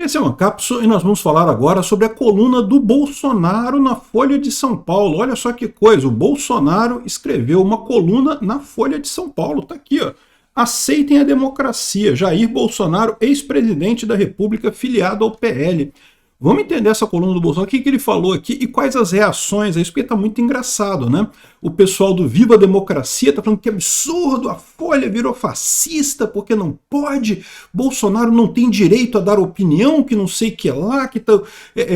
Esse é uma cápsula e nós vamos falar agora sobre a coluna do Bolsonaro na Folha de São Paulo. Olha só que coisa, o Bolsonaro escreveu uma coluna na Folha de São Paulo, tá aqui, ó. Aceitem a democracia, Jair Bolsonaro, ex-presidente da República, filiado ao PL. Vamos entender essa coluna do Bolsonaro, o que ele falou aqui e quais as reações a isso, porque tá muito engraçado, né? O pessoal do Viva a Democracia tá falando que absurdo, a Folha virou fascista, porque não pode, Bolsonaro não tem direito a dar opinião, que não sei o que é lá, que tá,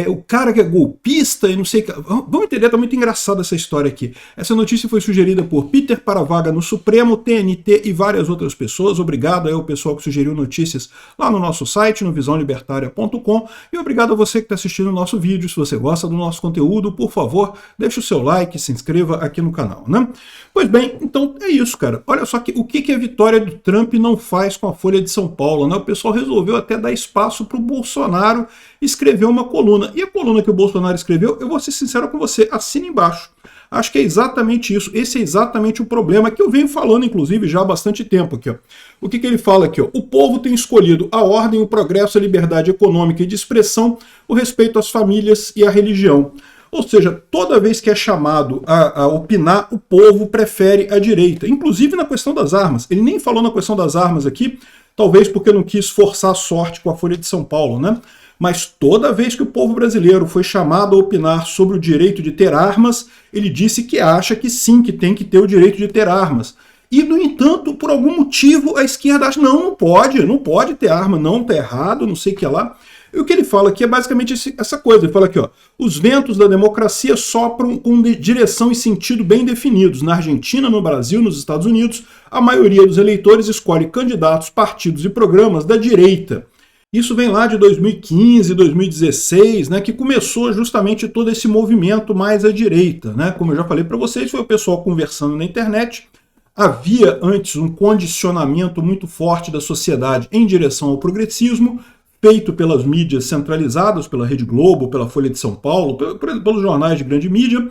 o cara que é golpista e não sei o que... Vamos entender, tá muito engraçada essa história aqui. Essa notícia foi sugerida por Peter para a vaga no Supremo, TNT e várias outras pessoas. Obrigado aí ao pessoal que sugeriu notícias lá no nosso site, no visãolibertaria.com, e obrigado a você que está assistindo o nosso vídeo. Se você gosta do nosso conteúdo, por favor, deixe o seu like, se inscreva aqui no canal, né? Pois bem, então é isso, cara. Olha só o que a vitória do Trump não faz com a Folha de São Paulo, né? O pessoal resolveu até dar espaço para o Bolsonaro escrever uma coluna. E a coluna que o Bolsonaro escreveu, eu vou ser sincero com você, assina embaixo. Acho que é exatamente isso, esse é exatamente o problema que eu venho falando, inclusive, já há bastante tempo aqui, ó. O que ele fala aqui, ó? O povo tem escolhido a ordem, o progresso, a liberdade econômica e de expressão, o respeito às famílias e à religião. Ou seja, toda vez que é chamado a opinar, o povo prefere a direita, inclusive na questão das armas. Ele nem falou na questão das armas aqui, talvez porque não quis forçar a sorte com a Folha de São Paulo, né? Mas toda vez que o povo brasileiro foi chamado a opinar sobre o direito de ter armas, ele disse que acha que sim, que tem que ter o direito de ter armas. E, no entanto, por algum motivo, a esquerda acha, não pode ter arma, não, tá errado, não sei o que lá. E o que ele fala aqui é basicamente essa coisa, ele fala aqui, ó, os ventos da democracia sopram com direção e sentido bem definidos. Na Argentina, no Brasil, nos Estados Unidos, a maioria dos eleitores escolhe candidatos, partidos e programas da direita. Isso vem lá de 2015, 2016, né, que começou justamente todo esse movimento mais à direita, né? Como eu já falei para vocês, foi o pessoal conversando na internet. Havia antes um condicionamento muito forte da sociedade em direção ao progressismo, feito pelas mídias centralizadas, pela Rede Globo, pela Folha de São Paulo, pelos jornais de grande mídia,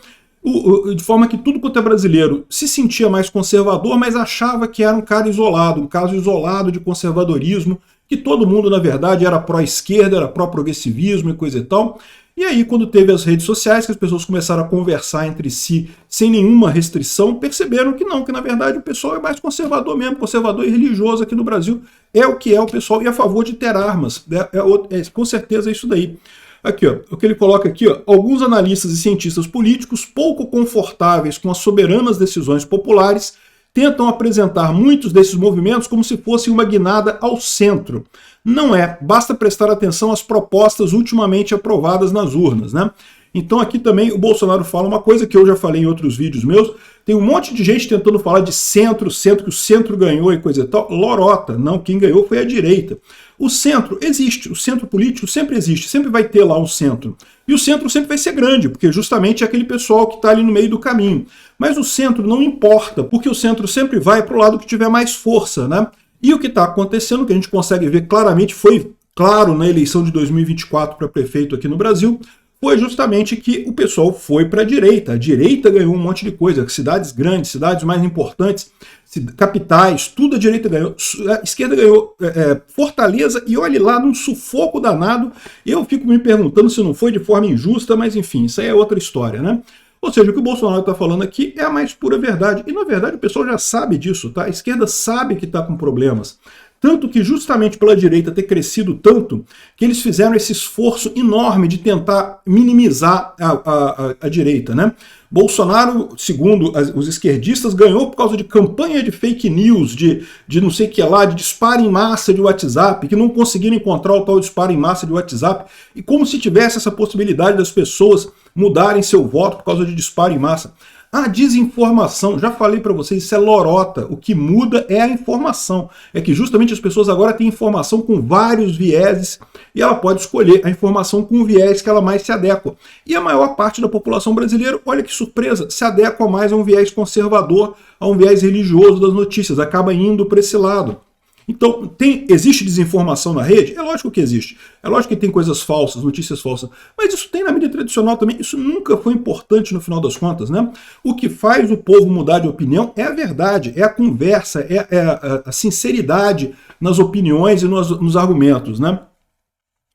de forma que tudo quanto é brasileiro se sentia mais conservador, mas achava que era um cara isolado, um caso isolado de conservadorismo, que todo mundo, na verdade, era pró-esquerda, era pró-progressivismo e coisa e tal. E aí, quando teve as redes sociais, que as pessoas começaram a conversar entre si sem nenhuma restrição, perceberam que não, que na verdade o pessoal é mais conservador mesmo, conservador e religioso aqui no Brasil, é o que é o pessoal e a favor de ter armas. Com certeza é isso daí. Aqui, ó, o que ele coloca aqui, ó, alguns analistas e cientistas políticos pouco confortáveis com as soberanas decisões populares tentam apresentar muitos desses movimentos como se fosse uma guinada ao centro. Não é, basta prestar atenção às propostas ultimamente aprovadas nas urnas, né? Então aqui também o Bolsonaro fala uma coisa que eu já falei em outros vídeos meus, tem um monte de gente tentando falar de centro, que o centro ganhou e coisa e tal, lorota, não, quem ganhou foi a direita. O centro existe, o centro político sempre existe, sempre vai ter lá um centro. E o centro sempre vai ser grande, porque justamente é aquele pessoal que está ali no meio do caminho. Mas o centro não importa, porque o centro sempre vai para o lado que tiver mais força, né? E o que está acontecendo, que a gente consegue ver claramente, foi claro na eleição de 2024 para prefeito aqui no Brasil, foi justamente que o pessoal foi para a direita ganhou um monte de coisa, cidades grandes, cidades mais importantes, capitais, tudo a direita ganhou, a esquerda ganhou Fortaleza, e olhe lá, num sufoco danado, eu fico me perguntando se não foi de forma injusta, mas enfim, isso aí é outra história, né? Ou seja, o que o Bolsonaro está falando aqui é a mais pura verdade, e na verdade o pessoal já sabe disso, tá? A esquerda sabe que está com problemas. Tanto que justamente pela direita ter crescido tanto, que eles fizeram esse esforço enorme de tentar minimizar a direita, né? Bolsonaro, segundo os esquerdistas, ganhou por causa de campanha de fake news, de não sei o que lá, de disparo em massa de WhatsApp, que não conseguiram encontrar o tal disparo em massa de WhatsApp, e como se tivesse essa possibilidade das pessoas mudarem seu voto por causa de disparo em massa. A desinformação, já falei para vocês, isso é lorota. O que muda é a informação. É que justamente as pessoas agora têm informação com vários vieses e ela pode escolher a informação com o viés que ela mais se adequa. E a maior parte da população brasileira, olha que surpresa, se adequa mais a um viés conservador, a um viés religioso das notícias, acaba indo para esse lado. Então, existe desinformação na rede? É lógico que existe. É lógico que tem coisas falsas, notícias falsas. Mas isso tem na mídia tradicional também. Isso nunca foi importante no final das contas, né? O que faz o povo mudar de opinião é a verdade, é a conversa, é a sinceridade nas opiniões e nos argumentos, né?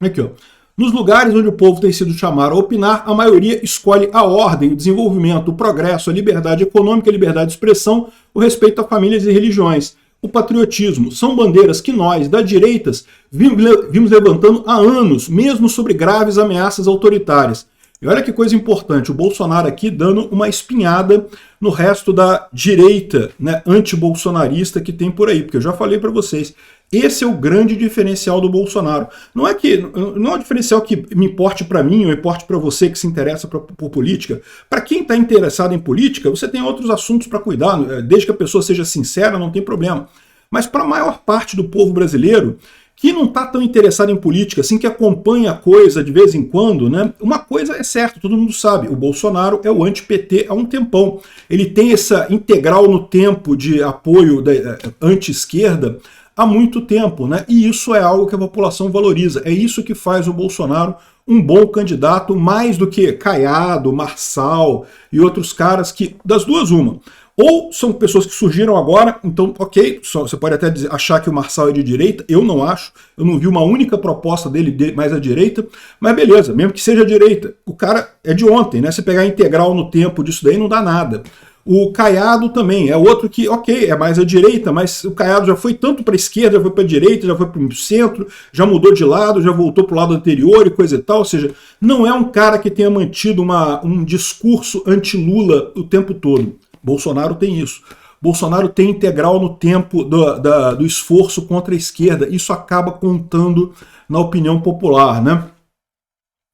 Aqui, ó. Nos lugares onde o povo tem sido chamado a opinar, a maioria escolhe a ordem, o desenvolvimento, o progresso, a liberdade econômica, a liberdade de expressão, o respeito a famílias e religiões, o patriotismo. São bandeiras que nós, da direita, vimos levantando há anos, mesmo sobre graves ameaças autoritárias. E olha que coisa importante, o Bolsonaro aqui dando uma espinhada no resto da direita, né, anti-bolsonarista que tem por aí, porque eu já falei para vocês, esse é o grande diferencial do Bolsonaro. Não é um diferencial que me importe para mim ou importe para você que se interessa por política. Para quem está interessado em política, você tem outros assuntos para cuidar, desde que a pessoa seja sincera, não tem problema. Mas para a maior parte do povo brasileiro, que não está tão interessado em política, assim, que acompanha a coisa de vez em quando, né? Uma coisa é certa, todo mundo sabe, o Bolsonaro é o anti-PT há um tempão. Ele tem essa integral no tempo de apoio da anti-esquerda há muito tempo, né? E isso é algo que a população valoriza. É isso que faz o Bolsonaro um bom candidato, mais do que Caiado, Marçal e outros caras que, das duas, uma. Ou são pessoas que surgiram agora, então, ok, você pode até achar que o Marçal é de direita, eu não acho, eu não vi uma única proposta dele mais à direita, mas beleza, mesmo que seja à direita, o cara é de ontem, né? Se pegar a integral no tempo disso daí, não dá nada. O Caiado também é outro que, ok, é mais à direita, mas o Caiado já foi tanto para a esquerda, já foi para a direita, já foi para o centro, já mudou de lado, já voltou para o lado anterior e coisa e tal, ou seja, não é um cara que tenha mantido um discurso anti-Lula o tempo todo. Bolsonaro tem isso. Bolsonaro tem integral no tempo do esforço contra a esquerda. Isso acaba contando na opinião popular, né?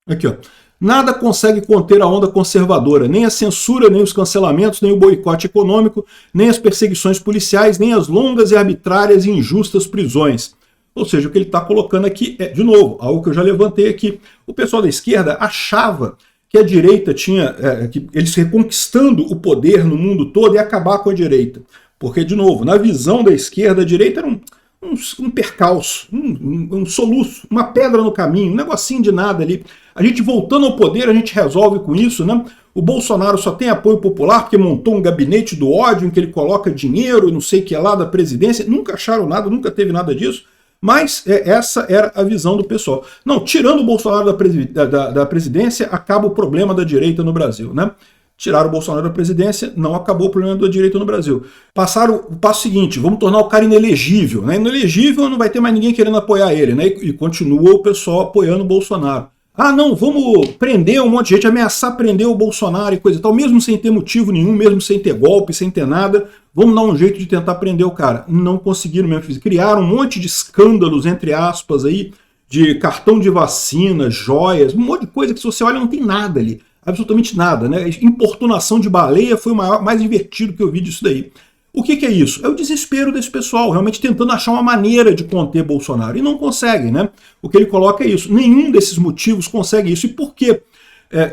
Aqui, ó. Nada consegue conter a onda conservadora, nem a censura, nem os cancelamentos, nem o boicote econômico, nem as perseguições policiais, nem as longas e arbitrárias e injustas prisões. Ou seja, o que ele está colocando aqui é, de novo, algo que eu já levantei aqui. O pessoal da esquerda achava que a direita tinha, que eles reconquistando o poder no mundo todo ia acabar com a direita. Porque, de novo, na visão da esquerda, a direita era um percalço, um soluço, uma pedra no caminho, um negocinho de nada ali. A gente voltando ao poder, a gente resolve com isso, né? O Bolsonaro só tem apoio popular porque montou um gabinete do ódio em que ele coloca dinheiro, não sei o que lá, da presidência. Nunca acharam nada, nunca teve nada disso. Mas essa era a visão do pessoal. Não, tirando o Bolsonaro da presidência, acaba o problema da direita no Brasil, né? Tiraram o Bolsonaro da presidência, não acabou o problema da direita no Brasil. Passaram o passo seguinte, vamos tornar o cara inelegível, né? Inelegível, não vai ter mais ninguém querendo apoiar ele, né? E continua o pessoal apoiando o Bolsonaro. Ah, não, vamos prender um monte de gente, ameaçar prender o Bolsonaro e coisa e tal, mesmo sem ter motivo nenhum, mesmo sem ter golpe, sem ter nada, vamos dar um jeito de tentar prender o cara. Não conseguiram mesmo, criaram um monte de escândalos, entre aspas, aí, de cartão de vacina, joias, um monte de coisa que se você olha não tem nada ali, absolutamente nada, né? Importunação de baleia foi o mais divertido que eu vi disso daí. O que é isso? É o desespero desse pessoal, realmente tentando achar uma maneira de conter Bolsonaro. E não conseguem, né? O que ele coloca é isso. Nenhum desses motivos consegue isso. E por que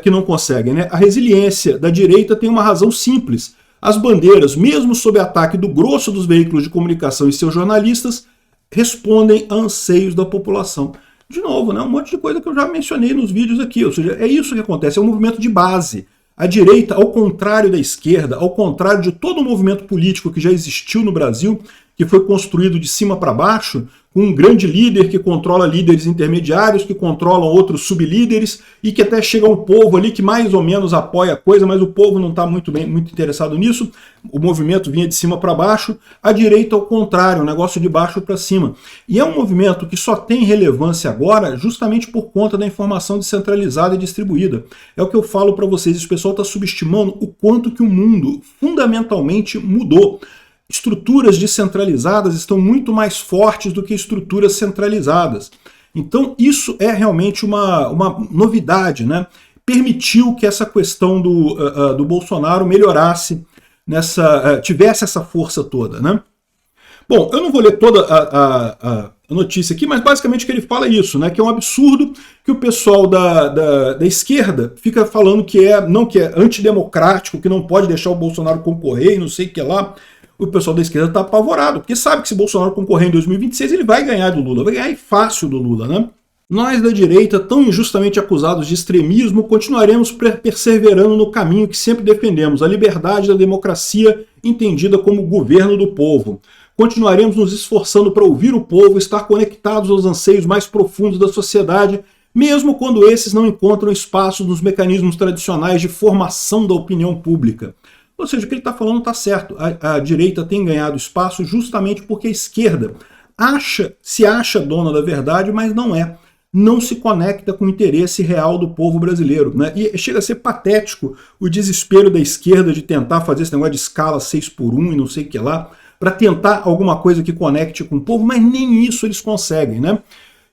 que não conseguem, né? A resiliência da direita tem uma razão simples. As bandeiras, mesmo sob ataque do grosso dos veículos de comunicação e seus jornalistas, respondem a anseios da população. De novo, né? Um monte de coisa que eu já mencionei nos vídeos aqui. Ou seja, é isso que acontece, é um movimento de base. A direita, ao contrário da esquerda, ao contrário de todo o movimento político que já existiu no Brasil, que foi construído de cima para baixo, com um grande líder que controla líderes intermediários, que controlam outros sublíderes, e que até chega um povo ali que mais ou menos apoia a coisa, mas o povo não está muito interessado nisso. O movimento vinha de cima para baixo, a direita ao contrário, um negócio de baixo para cima. E é um movimento que só tem relevância agora justamente por conta da informação descentralizada e distribuída. É o que eu falo para vocês, o pessoal está subestimando o quanto que o mundo fundamentalmente mudou. Estruturas descentralizadas estão muito mais fortes do que estruturas centralizadas. Então isso é realmente uma novidade, né? Permitiu que essa questão do Bolsonaro melhorasse, tivesse essa força toda, né? Bom, eu não vou ler toda a notícia aqui, mas basicamente o que ele fala é isso, né? Que é um absurdo que o pessoal da esquerda fica falando que é antidemocrático, que não pode deixar o Bolsonaro concorrer e não sei o que lá. O pessoal da esquerda está apavorado, porque sabe que se Bolsonaro concorrer em 2026, ele vai ganhar do Lula, vai ganhar fácil do Lula, né? Nós da direita, tão injustamente acusados de extremismo, continuaremos perseverando no caminho que sempre defendemos, a liberdade da democracia entendida como governo do povo. Continuaremos nos esforçando para ouvir o povo, estar conectados aos anseios mais profundos da sociedade, mesmo quando esses não encontram espaço nos mecanismos tradicionais de formação da opinião pública. Ou seja, o que ele está falando está certo. A direita tem ganhado espaço justamente porque a esquerda se acha dona da verdade, mas não é. Não se conecta com o interesse real do povo brasileiro, né? E chega a ser patético o desespero da esquerda de tentar fazer esse negócio de escala 6:1 e não sei o que lá, para tentar alguma coisa que conecte com o povo, mas nem isso eles conseguem, né?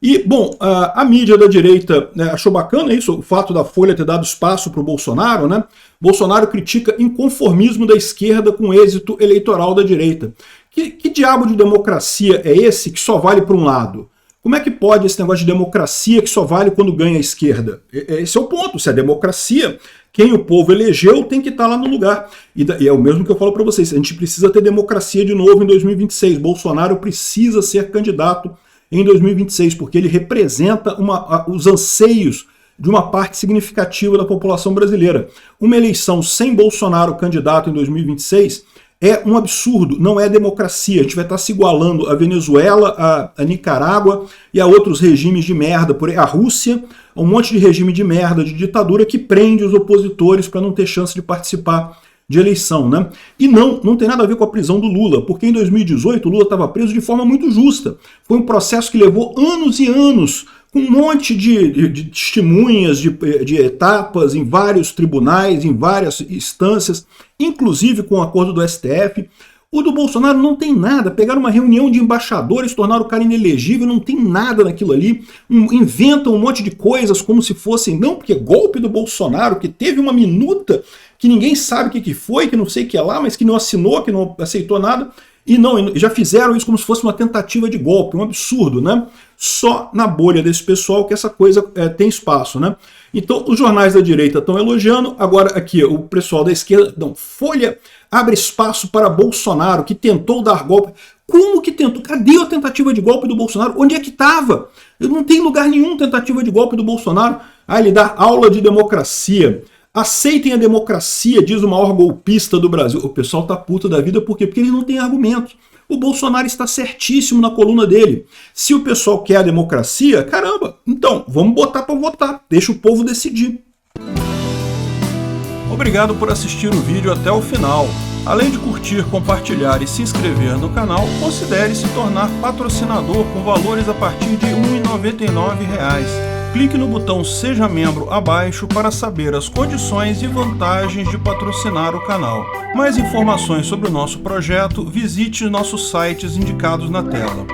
E, bom, a mídia da direita, né, achou bacana isso, o fato da Folha ter dado espaço para o Bolsonaro, né? Bolsonaro critica inconformismo da esquerda com o êxito eleitoral da direita. Que diabo de democracia é esse que só vale para um lado? Como é que pode esse negócio de democracia que só vale quando ganha a esquerda? Esse é o ponto. Se é democracia, quem o povo elegeu tem que estar lá no lugar. E é o mesmo que eu falo para vocês. A gente precisa ter democracia de novo em 2026. Bolsonaro precisa ser candidato em 2026, porque ele representa os anseios de uma parte significativa da população brasileira. Uma eleição sem Bolsonaro candidato em 2026 é um absurdo, não é democracia. A gente vai estar se igualando a Venezuela, a Nicarágua e a outros regimes de merda, a Rússia, um monte de regime de merda, de ditadura que prende os opositores para não ter chance de participar de eleição, né? E não tem nada a ver com a prisão do Lula, porque em 2018 o Lula estava preso de forma muito justa. Foi um processo que levou anos e anos, com um monte de testemunhas, de etapas em vários tribunais, em várias instâncias, inclusive com o acordo do STF. O do Bolsonaro não tem nada. Pegaram uma reunião de embaixadores, tornaram o cara inelegível, não tem nada naquilo ali. Inventam um monte de coisas como se fossem, não, porque golpe do Bolsonaro, que teve uma minuta que ninguém sabe o que foi, que não sei o que é lá, mas que não assinou, que não aceitou nada. E não, já fizeram isso como se fosse uma tentativa de golpe, um absurdo, né? Só na bolha desse pessoal que essa coisa tem espaço, né? Então, os jornais da direita estão elogiando, agora aqui o pessoal da esquerda, não, Folha abre espaço para Bolsonaro, que tentou dar golpe. Como que tentou? Cadê a tentativa de golpe do Bolsonaro? Onde é que estava? Não tem lugar nenhum tentativa de golpe do Bolsonaro. Ele dá aula de democracia. Aceitem a democracia, diz o maior golpista do Brasil. O pessoal tá puto da vida, por quê? Porque eles não têm argumentos. O Bolsonaro está certíssimo na coluna dele. Se o pessoal quer a democracia, caramba, então vamos botar para votar. Deixa o povo decidir. Obrigado por assistir o vídeo até o final. Além de curtir, compartilhar e se inscrever no canal, considere se tornar patrocinador com valores a partir de R$ 1,99. Clique no botão Seja Membro abaixo para saber as condições e vantagens de patrocinar o canal. Mais informações sobre o nosso projeto, visite nossos sites indicados na tela.